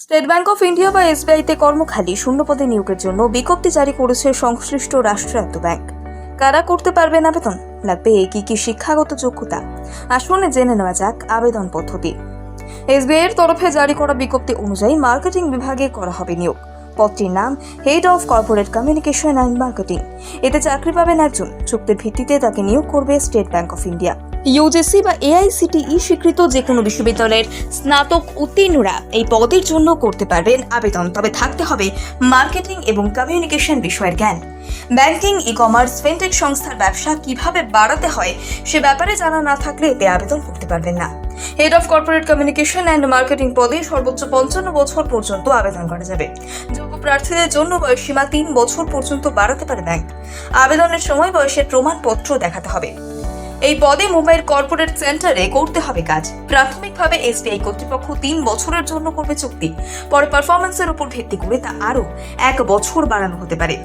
State bank of India বা এসবিআইতে কর্মখালি শূন্যপদে নিয়োগের জন্য বিজ্ঞপ্তি জারি করেছে সংশ্লিষ্ট রাষ্ট্রায়ত্ত ব্যাংক। কারা করতে পারবেন আবেদন, লাগবে কি কি শিক্ষাগত যোগ্যতা, আসুন জেনে নেওয়া যাক আবেদন পদ্ধতি। এসবিআই এর তরফে জারি করা বিজ্ঞপ্তি অনুযায়ী মার্কেটিং বিভাগে করা হবে নিয়োগ। পদটির নাম head of corporate communication and marketing. এতে চাকরি পাবেন একজন, চুক্তির ভিত্তিতে তাকে নিয়োগ করবে state bank of India. UGC বা এআইসিটিই স্বীকৃত যে কোনো বিশ্ববিদ্যালয়ের স্নাতক উত্তীর্ণরা এই পদের জন্য করতে পারবেন আবেদন, তবে থাকতে হবে মার্কেটিং এবং কমিউনিকেশন বিষয়ের জ্ঞান। ব্যাংকিং, ই কমার্স, ফিনটেক সংস্থার ব্যবসা কিভাবে বাড়াতে হয় সে ব্যাপারে জানা না থাকলে এতে আবেদন করতে পারবেন না। Head of corporate communication and marketing পদে সর্বোচ্চ 55 বছর পর্যন্ত আবেদন করা যাবে। যোগ্য প্রার্থীদের জন্য বয়স সীমা 3 বছর পর্যন্ত বাড়াতে পারে ব্যাংক। আবেদনের সময় বয়সের প্রমাণপত্র দেখাতে হবে। এই পদে মুম্বাইয়ের কর্পোরেট সেন্টারে করতে হবে কাজ। প্রাথমিকভাবে এসবিআই কর্তৃপক্ষ 3 বছরের জন্য করবে চুক্তি, পরে পারফরমেন্সের উপর ভিত্তি করে তা আরও 1 বছর বাড়ানো হতে পারে।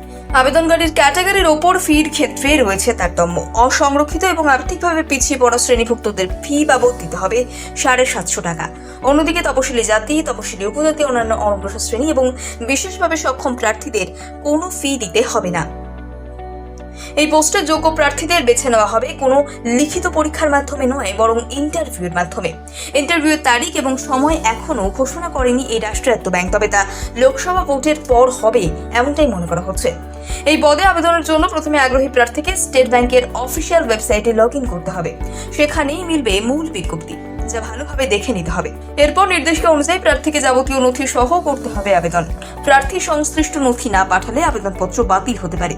আবেদনকারীর ক্যাটাগরির ওপর ফির ক্ষেত্রে রয়েছে তারতম্য। অসংরক্ষিত এবং আর্থিকভাবে পিছিয়ে পড়া শ্রেণীভুক্তদের ফি বাবদ দিতে হবে 750 টাকা। অন্যদিকে তপশিলি জাতি, তপশিলি উপজাতি, অন্যান্য অনগ্রসর শ্রেণী এবং বিশেষভাবে সক্ষম প্রার্থীদের কোনো ফি দিতে হবে না। এই পোস্টে যোগ্য প্রার্থীদের বেছে নেওয়া হবে কোনো লিখিত পরীক্ষার মাধ্যমে নয়, বরং ইন্টারভিউয়ের মাধ্যমে। ইন্টারভিউয়ের তারিখ এবং সময় এখনও ঘোষণা করেনি এই রাষ্ট্রায়ত্ত ব্যাংক, তবে তা লোকসভা ভোটের পর হবে এমনটাই মনে করা হচ্ছে। এই পদে আবেদনের জন্য প্রথমে আগ্রহী প্রার্থীকে স্টেট ব্যাংকের অফিসিয়াল ওয়েবসাইটে লগ ইন করতে হবে। সেখানেই মিলবে মূল বিজ্ঞপ্তি, যা ভালোভাবে দেখে নিতে হবে। এরপর নির্দেশিকা অনুযায়ী প্রার্থীকে যাবতীয় নথি সহ করতে হবে আবেদন। প্রার্থী সংশ্লিষ্ট নথি না পাঠালে আবেদনপত্র বাতিল হতে পারে।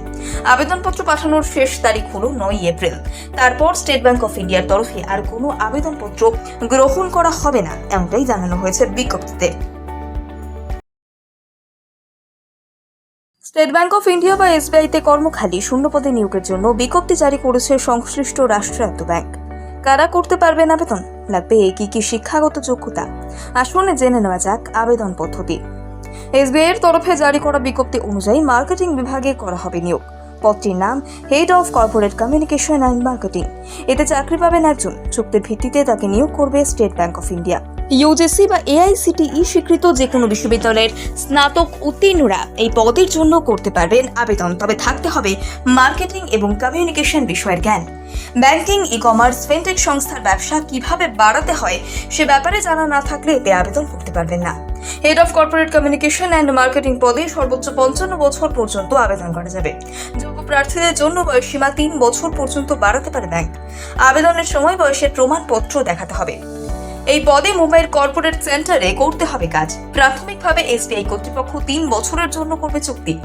আবেদনপত্র পাঠানোর শেষ তারিখ হলো 9 এপ্রিল। তারপর স্টেট ব্যাংক অফ ইন্ডিয়ার তরফে আর কোনো আবেদনপত্র গ্রহণ করা হবে না, এমনটাই জানানো হয়েছে বিজ্ঞপ্তিতে। স্টেট ব্যাংক অফ ইন্ডিয়া বা এসবিআইতে কর্মখালি শূন্যপদে নিয়োগের জন্য বিজ্ঞপ্তি জারি করেছে সংশ্লিষ্ট রাষ্ট্রায়ত্ত ব্যাংক। কারা করতে পারবেন আবেদন, লাগবে কি কি শিক্ষাগত যোগ্যতা, আসুন জেনে নেওয়া যাক আবেদন পদ্ধতি। এসবিআই এর তরফে জারি করা বিজ্ঞপ্তি অনুযায়ী মার্কেটিং বিভাগে করা হবে নিয়োগ। পদটির নাম head of corporate communication and marketing. এতে চাকরি পাবেন একজন, চুক্তির ভিত্তিতে তাকে নিয়োগ করবে state bank of India. UGC বা এআইসিটিই স্বীকৃত যে কোনো বিশ্ববিদ্যালয়ের স্নাতক উত্তীর্ণরা এই পদের জন্য করতে পারবেন আবেদন, তবে থাকতে হবে মার্কেটিং এবং কমিউনিকেশন বিষয়ের জ্ঞান। ব্যাংকিং, ই কমার্স, ফিনটেক সংস্থার ব্যবসা কিভাবে বাড়াতে হয় সে ব্যাপারে জানা না থাকলে এতে আবেদন করতে পারবেন না। Head of corporate communication and marketing পদে সর্বোচ্চ 55 বছর পর্যন্ত আবেদন করা যাবে। যোগ্য প্রার্থীদের জন্য বয়স সীমা 3 বছর পর্যন্ত বাড়াতে পারে ব্যাংক। আবেদনের সময় বয়সের প্রমাণপত্র দেখাতে হবে। এই পদে মুম্বাইয়ের কর্পোরেট সেন্টারে করতে হবে কাজ। প্রাথমিকভাবে এসবিআই কর্তৃপক্ষ 3 বছরের জন্য করবে চুক্তি,